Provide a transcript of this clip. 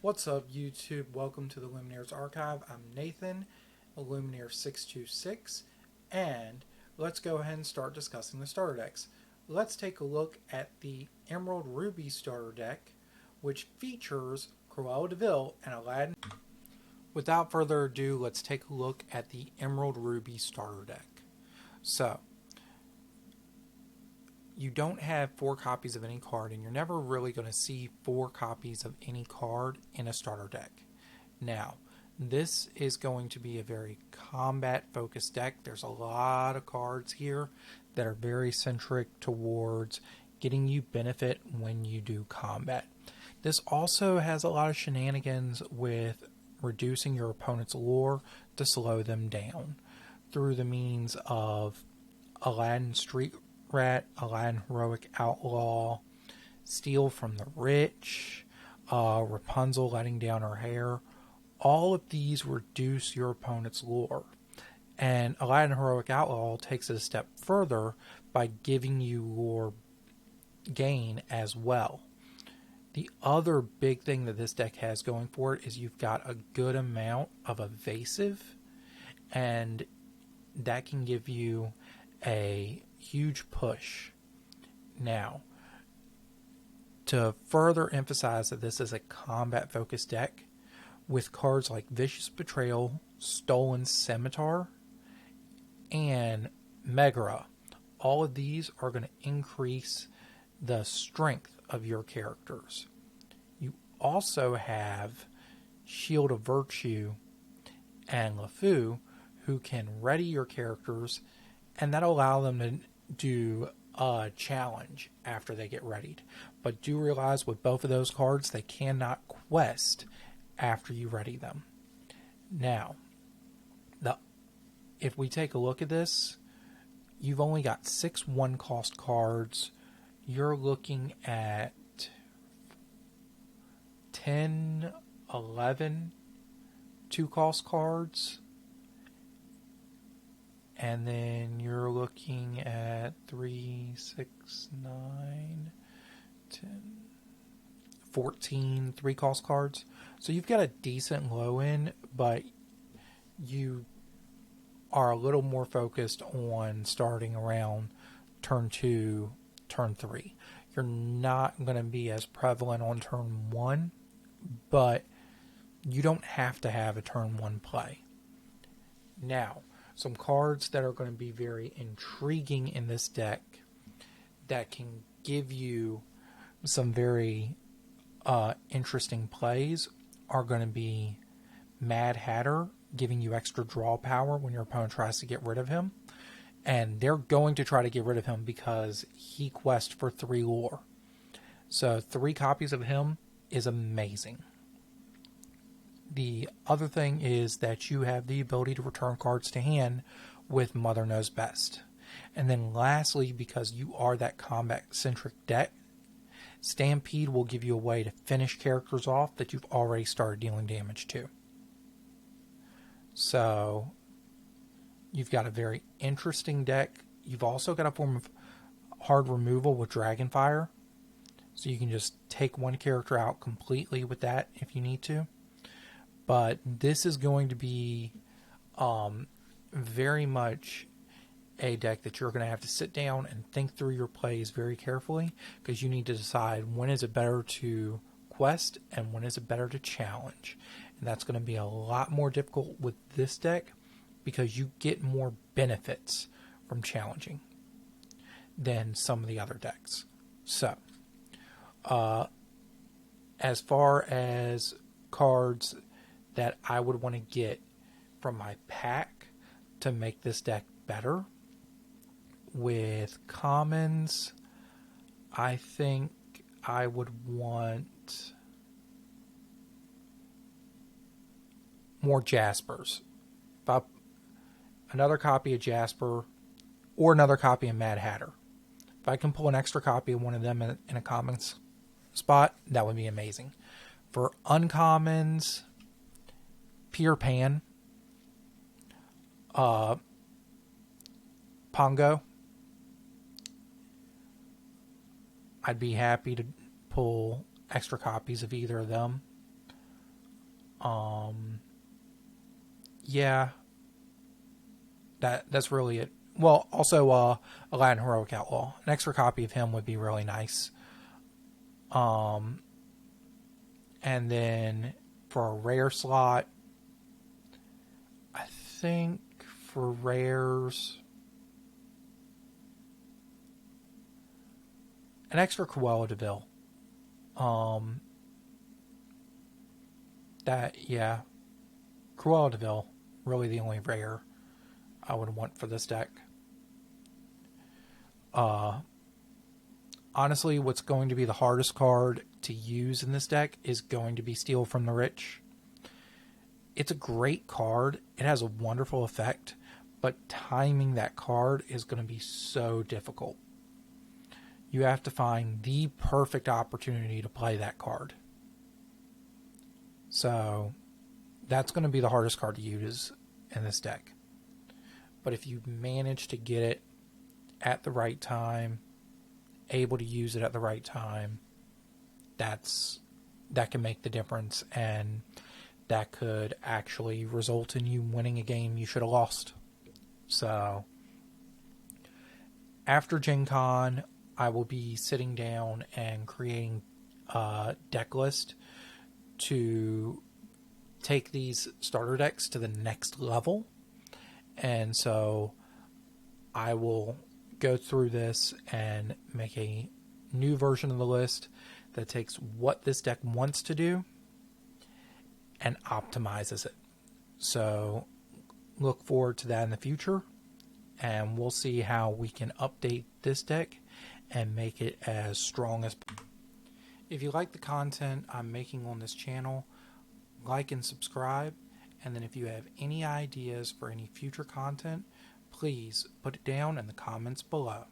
What's up, YouTube? Welcome to the Luminaires Archive. I'm Nathan, Luminaire626, and let's go ahead and start discussing the starter decks. Let's take a look at the Emerald Ruby starter deck, which features Cruella de Vil and Aladdin. Without further ado, let's take a look at the Emerald Ruby starter deck. So, you don't have 4 copies of any card, and you're never really going to see 4 copies of any card in a starter deck. Now, this is going to be a very combat focused deck. There's a lot of cards here that are very centric towards getting you benefit when you do combat. This also has a lot of shenanigans with reducing your opponent's lore to slow them down through the means of Aladdin Street Rat, Aladdin Heroic Outlaw, Steal from the Rich, Rapunzel letting down her hair. All of these reduce your opponent's lore. And Aladdin Heroic Outlaw takes it a step further by giving you lore gain as well. The other big thing that this deck has going for it is you've got a good amount of evasive, and that can give you a huge push. Now, to further emphasize that this is a combat focused deck, with cards like Vicious Betrayal, Stolen Scimitar, and Megara, all of these are going to increase the strength of your characters. You also have Shield of Virtue and LeFou, who can ready your characters, and that'll allow them to do a challenge after they get readied. But do realize with both of those cards, they cannot quest after you ready them. Now, if we take a look at this, you've only got 6 1-cost cards. You're looking at 10, 11 2-cost cards. And then you're looking at 3, 6, 9, 10, 14 3-cost cards. So you've got a decent low end, but you are a little more focused on starting around turn 2, turn 3. You're not going to be as prevalent on turn 1, but you don't have to have a turn 1 play. Now, some cards that are going to be very intriguing in this deck that can give you some very interesting plays are going to be Mad Hatter, giving you extra draw power when your opponent tries to get rid of him. And they're going to try to get rid of him because he quests for 3 lore. So 3 copies of him is amazing. The other thing is that you have the ability to return cards to hand with Mother Knows Best. And then lastly, because you are that combat-centric deck, Stampede will give you a way to finish characters off that you've already started dealing damage to. So, you've got a very interesting deck. You've also got a form of hard removal with Dragonfire. So you can just take one character out completely with that if you need to. But this is going to be very much a deck that you're going to have to sit down and think through your plays very carefully, because you need to decide when is it better to quest and when is it better to challenge. And that's going to be a lot more difficult with this deck because you get more benefits from challenging than some of the other decks. So, as far as cards that I would want to get from my pack to make this deck better, with commons, I think I would want more Jaspers. Another copy of Jasper or another copy of Mad Hatter. If I can pull an extra copy of one of them in a commons spot, that would be amazing. For uncommons, Peter Pan, Pongo. I'd be happy to pull extra copies of either of them. Yeah, that's really it. Well, also Aladdin Heroic Outlaw. An extra copy of him would be really nice. And then for a rare slot, I think for rares, an extra Cruella de Vil. Yeah, Cruella de Vil, really the only rare I would want for this deck. Honestly, what's going to be the hardest card to use in this deck is going to be Steal from the Rich. It's a great card. It has a wonderful effect, but timing that card is going to be so difficult. You have to find the perfect opportunity to play that card. So that's going to be the hardest card to use in this deck. But if you manage to get it at the right time, able to use it at the right time, that can make the difference, and that could actually result in you winning a game you should have lost. So after Gen Con, I will be sitting down and creating a deck list to take these starter decks to the next level. And so I will go through this and make a new version of the list that takes what this deck wants to do and optimizes it. So look forward to that in the future, and we'll see how we can update this deck and make it as strong as possible. If you like the content I'm making on this channel, like and subscribe. And then if you have any ideas for any future content, please put it down in the comments below.